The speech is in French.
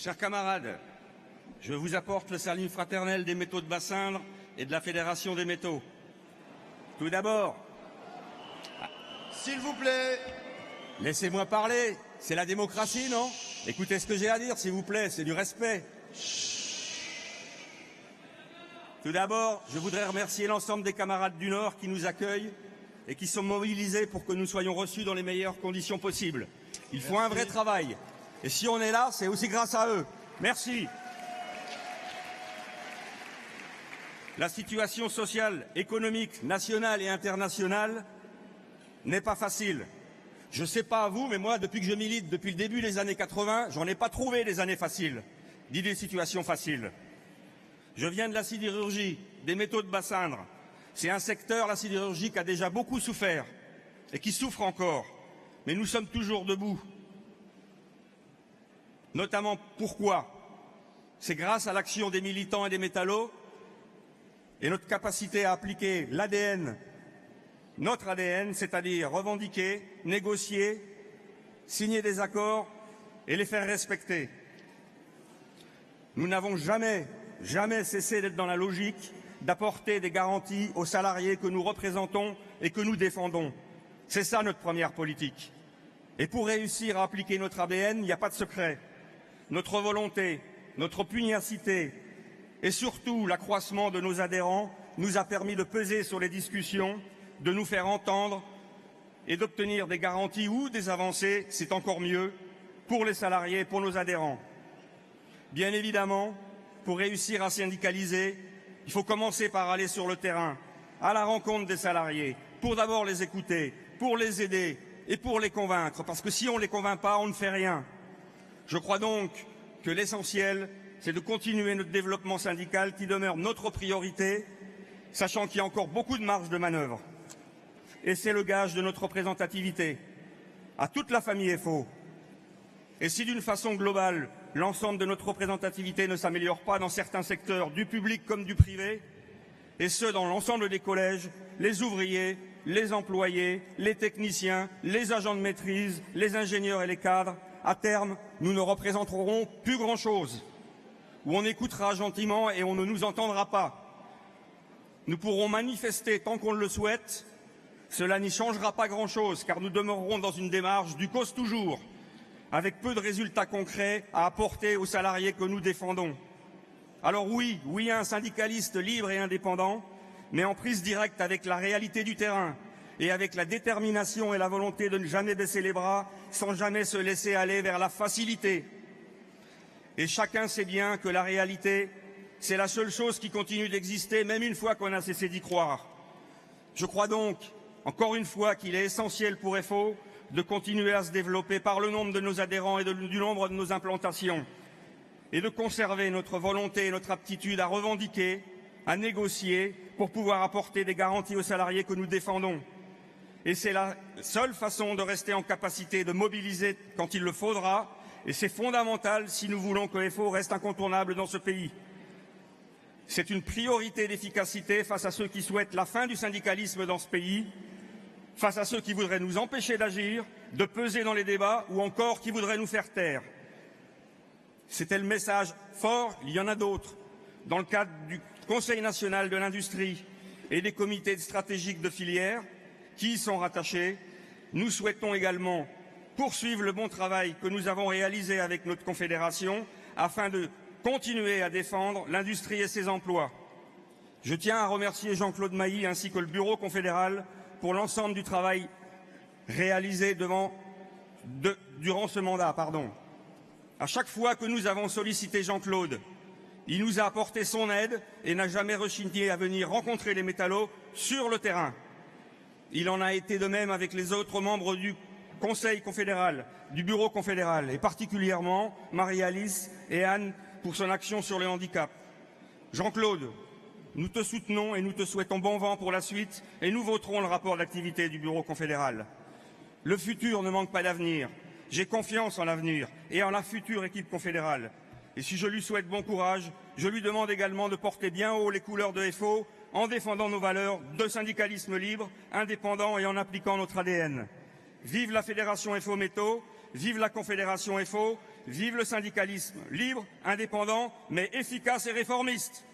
Chers camarades, je vous apporte le salut fraternel des métaux de Bassindre et de la Fédération des métaux. Tout d'abord, s'il vous plaît, laissez-moi parler, c'est la démocratie, non? Écoutez ce que j'ai à dire, s'il vous plaît, c'est du respect. Tout d'abord, je voudrais remercier l'ensemble des camarades du Nord qui nous accueillent et qui sont mobilisés pour que nous soyons reçus dans les meilleures conditions possibles. Il faut un vrai travail. Et si on est là, c'est aussi grâce à eux. Merci. La situation sociale, économique, nationale et internationale n'est pas facile. Je ne sais pas à vous, mais moi, depuis que je milite, depuis le début des années 80, j'en ai pas trouvé des années faciles, ni des situations faciles. Je viens de la sidérurgie, des métaux de Bassindre. C'est un secteur, la sidérurgie, qui a déjà beaucoup souffert et qui souffre encore. Mais nous sommes toujours debout. Notamment pourquoi? C'est grâce à l'action des militants et des métallos et notre capacité à appliquer l'ADN, notre ADN, c'est-à-dire revendiquer, négocier, signer des accords et les faire respecter. Nous n'avons jamais cessé d'être dans la logique d'apporter des garanties aux salariés que nous représentons et que nous défendons. C'est ça notre première politique. Et pour réussir à appliquer notre ADN, il n'y a pas de secret. Notre volonté, notre pugnacité et surtout l'accroissement de nos adhérents nous a permis de peser sur les discussions, de nous faire entendre et d'obtenir des garanties ou des avancées, c'est encore mieux, pour les salariés et pour nos adhérents. Bien évidemment, pour réussir à syndicaliser, il faut commencer par aller sur le terrain, à la rencontre des salariés, pour d'abord les écouter, pour les aider et pour les convaincre, parce que si on ne les convainc pas, on ne fait rien. Je crois donc que l'essentiel, c'est de continuer notre développement syndical qui demeure notre priorité, sachant qu'il y a encore beaucoup de marge de manœuvre. Et c'est le gage de notre représentativité. À toute la famille FO. Et si d'une façon globale, l'ensemble de notre représentativité ne s'améliore pas dans certains secteurs, du public comme du privé, et ce dans l'ensemble des collèges, les ouvriers, les employés, les techniciens, les agents de maîtrise, les ingénieurs et les cadres, à terme, nous ne représenterons plus grand-chose, où on écoutera gentiment et on ne nous entendra pas. Nous pourrons manifester tant qu'on le souhaite, cela n'y changera pas grand-chose, car nous demeurerons dans une démarche du cause toujours, avec peu de résultats concrets à apporter aux salariés que nous défendons. Alors oui à un syndicaliste libre et indépendant, mais en prise directe avec la réalité du terrain et avec la détermination et la volonté de ne jamais baisser les bras, sans jamais se laisser aller vers la facilité. Et chacun sait bien que la réalité, c'est la seule chose qui continue d'exister, même une fois qu'on a cessé d'y croire. Je crois donc, encore une fois, qu'il est essentiel pour FO de continuer à se développer par le nombre de nos adhérents et du nombre de nos implantations, et de conserver notre volonté et notre aptitude à revendiquer, à négocier, pour pouvoir apporter des garanties aux salariés que nous défendons. Et c'est la seule façon de rester en capacité de mobiliser quand il le faudra, et c'est fondamental si nous voulons que FO reste incontournable dans ce pays. C'est une priorité d'efficacité face à ceux qui souhaitent la fin du syndicalisme dans ce pays, face à ceux qui voudraient nous empêcher d'agir, de peser dans les débats ou encore qui voudraient nous faire taire. C'était le message fort, il y en a d'autres, dans le cadre du Conseil national de l'industrie et des comités stratégiques de filière qui y sont rattachés. Nous souhaitons également poursuivre le bon travail que nous avons réalisé avec notre confédération afin de continuer à défendre l'industrie et ses emplois. Je tiens à remercier Jean-Claude Mailly ainsi que le bureau confédéral pour l'ensemble du travail réalisé durant ce mandat. À chaque fois que nous avons sollicité Jean-Claude, il nous a apporté son aide et n'a jamais rechigné à venir rencontrer les métallos sur le terrain. Il en a été de même avec les autres membres du Conseil confédéral, du Bureau confédéral, et particulièrement Marie-Alice et Anne pour son action sur le handicap. Jean-Claude, nous te soutenons et nous te souhaitons bon vent pour la suite et nous voterons le rapport d'activité du Bureau confédéral. Le futur ne manque pas d'avenir. J'ai confiance en l'avenir et en la future équipe confédérale. Et si je lui souhaite bon courage, je lui demande également de porter bien haut les couleurs de FO en défendant nos valeurs de syndicalisme libre, indépendant et en appliquant notre ADN. Vive la Fédération FO Métaux vive la Confédération FO, vive le syndicalisme libre, indépendant, mais efficace et réformiste.